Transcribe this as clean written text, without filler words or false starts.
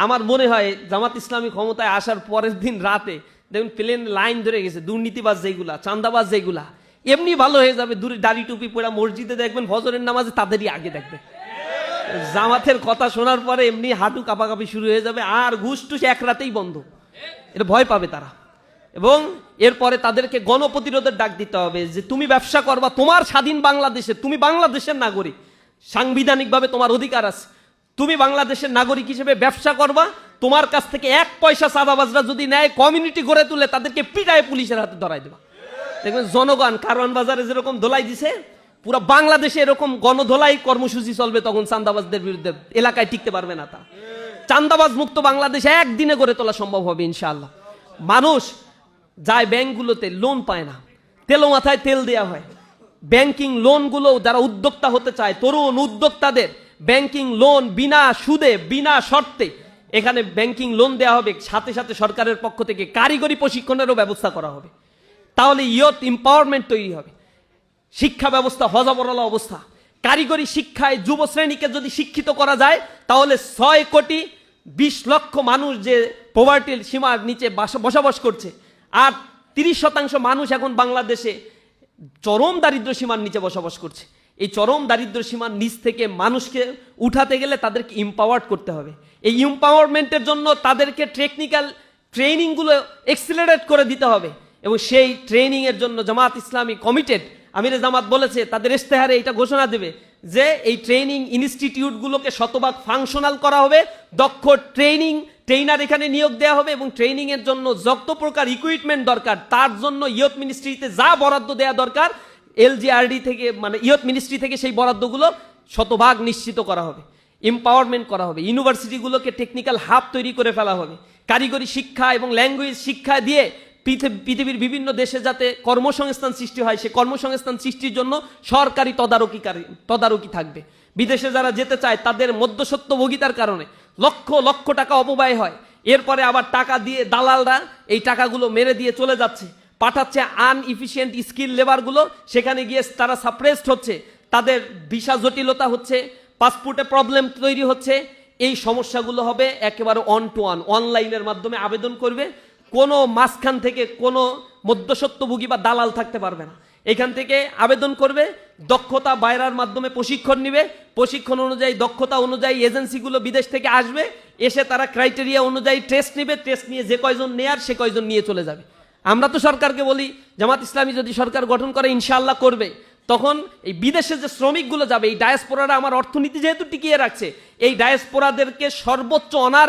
আমার মনে হয় জামাত ইসলামী ক্ষমতায় আসার পরের দিন রাতে দেখুন প্লেন লাইন ধরে গেছে, দুর্নীতিবাজ যেগুলা, চাঁদাবাজ যেগুলা, এমনি ভালো হয়ে যাবে। দূরে দাড়ি টুপি পড়া মসজিদে দেখবেন ফজরের নামাজে তাদেরই আগে দেখবে। জামাতের কথা শোনার পরে এমনি হাঁটু কাঁপাকাঁপি শুরু হয়ে যাবে, আর ঘুষ টুস এক রাতেই বন্ধ। এটা ভয় পাবে তারা। এবং এরপরে তাদেরকে গণপ্রতিরোধের ডাক দিতে হবে যে তুমি ব্যবসা করবা তোমার স্বাধীন বাংলাদেশে, তুমি বাংলাদেশের নাগরিক, সাংবিধানিকভাবে তোমার অধিকার আছে, তুমি বাংলাদেশের নাগরিক হিসেবে ব্যবসা করবা। তোমার কাছ থেকে 1 পয়সা চাঁদাবাজরা যদি নেয়, কমিউনিটি গড়ে তুলে তাদেরকে পিটায় পুলিশের হাতে ধরাই দেবা। দেখবেন জনগণ কারওয়ান বাজারে যেরকম ধোলাই দিছে, পুরো বাংলাদেশে এরকম গণধোলাই কর্মসূচি চলবে, তখন চাঁদাবাজদের বিরুদ্ধে এলাকায় টিকতে পারবে না। তা চাঁদাবাজ মুক্ত বাংলাদেশ একদিনে গড়ে তোলা সম্ভব হবে ইনশাআল্লাহ। মানুষ যায় ব্যাংকগুলোতে, লোন পায় না, তেলো মাথায় তেল দেওয়া হয়। ব্যাংকিং লোনগুলো যারা উদ্যোক্তা হতে চায়, তরুণ উদ্যোক্তাদের ব্যাংকিং লোন বিনা সুদে বিনা শর্তে এখানে ব্যাংকিং লোন দেওয়া হবে। সাথে সাথে সরকারের পক্ষ থেকে কারিগরি প্রশিক্ষণেরও ব্যবস্থা করা হবে। তাহলে ইয়থ এম্পাওয়ারমেন্ট তৈরি হবে। শিক্ষা ব্যবস্থা হযবরল অবস্থা, কারিগরি শিক্ষায় যুব শ্রেণীকে যদি শিক্ষিত করা যায়, তাহলে 6,20,00,000 মানুষ যে পভার্টির সীমার নিচে বসবাস করছে, আর 30% মানুষ এখন বাংলাদেশে চরম দারিদ্র সীমার নিচে বসবাস করছে। এই চরম দারিদ্র সীমার নিচ থেকে মানুষকে উঠাতে গেলে তাদেরকে এম্পাওয়ার্ড করতে হবে। এই এম্পাওয়ারমেন্টের জন্য তাদেরকে টেকনিক্যাল ট্রেনিংগুলো এক্সিলারেট করে দিতে হবে, এবং সেই ট্রেনিংয়ের জন্য জামাত ইসলামী কমিটেড। আমিরে জামাত বলেছে তাদের ইশতেহারে এটা ঘোষণা দেবে যে এই ট্রেনিং ইনস্টিটিউটগুলোকে শতভাগ ফাংশনাল করা হবে, দক্ষ ট্রেনার এখানে নিয়োগ দেওয়া হবে, এবং ট্রেনিংয়ের জন্য যত প্রকার ইকুইপমেন্ট দরকার তার জন্য ইয়ত মিনিস্ট্রিতে যা বরাদ্দ দেওয়া দরকার, এলজিআরডি থেকে মানে ইয়ত মিনিস্ট্রি থেকে সেই বরাদ্দগুলো শতভাগ নিশ্চিত করা হবে, এম্পাওয়ারমেন্ট করা হবে। ইউনিভার্সিটিগুলোকে টেকনিক্যাল হাব তৈরি করে ফেলা হবে। কারিগরি শিক্ষা এবং ল্যাঙ্গুয়েজ শিক্ষা দিয়ে পৃথিবীর বিভিন্ন দেশে যাতে কর্মসংস্থান সৃষ্টি হয়, সে কর্মসংস্থান সৃষ্টির জন্য সরকারি তদারকি থাকবে। বিদেশে যারা যেতে চায় তাদের মধ্যস্বত্বভোগিতার কারণে লক্ষ লক্ষ টাকা অপব্যয় হয়। এরপরে আবার টাকা দিয়ে দালালরা এই টাকাগুলো মেরে দিয়ে চলে যাচ্ছে, পাঠাচ্ছে আনইফিশিয়েন্ট স্কিল লেবারগুলো, সেখানে গিয়ে তারা সাপ্রেসড হচ্ছে, তাদের ভিসা জটিলতা হচ্ছে, পাসপোর্টে প্রবলেম তৈরি হচ্ছে। এই সমস্যাগুলো হবে একেবারে অন টু ওয়ান, অনলাইনের মাধ্যমে আবেদন করবে। কোনো মাঝখান থেকে কোনো মধ্যস্বত্বভোগী বা দালাল থাকতে পারবে না। এখান থেকে আবেদন করবে, দক্ষতা বাইরার মাধ্যমে প্রশিক্ষণ নিবে, প্রশিক্ষণ অনুযায়ী দক্ষতা অনুযায়ী এজেন্সিগুলো বিদেশ থেকে আসবে, এসে তারা ক্রাইটেরিয়া অনুযায়ী টেস্ট নেবে, টেস্ট নিয়ে যে কয়জন নেয়ার সে কয়জন নিয়ে চলে যাবে। আমরা তো সরকারকে বলি, জামাত ইসলামী যদি সরকার গঠন করে ইনশাআল্লাহ করবে, তখন এই বিদেশে যে শ্রমিকগুলো যাবে, এই ডায়াসপোরারা আমার অর্থনীতি যেহেতু টিকিয়ে রাখছে, এই ডায়াসপোরাদেরকে সর্বোচ্চ অনার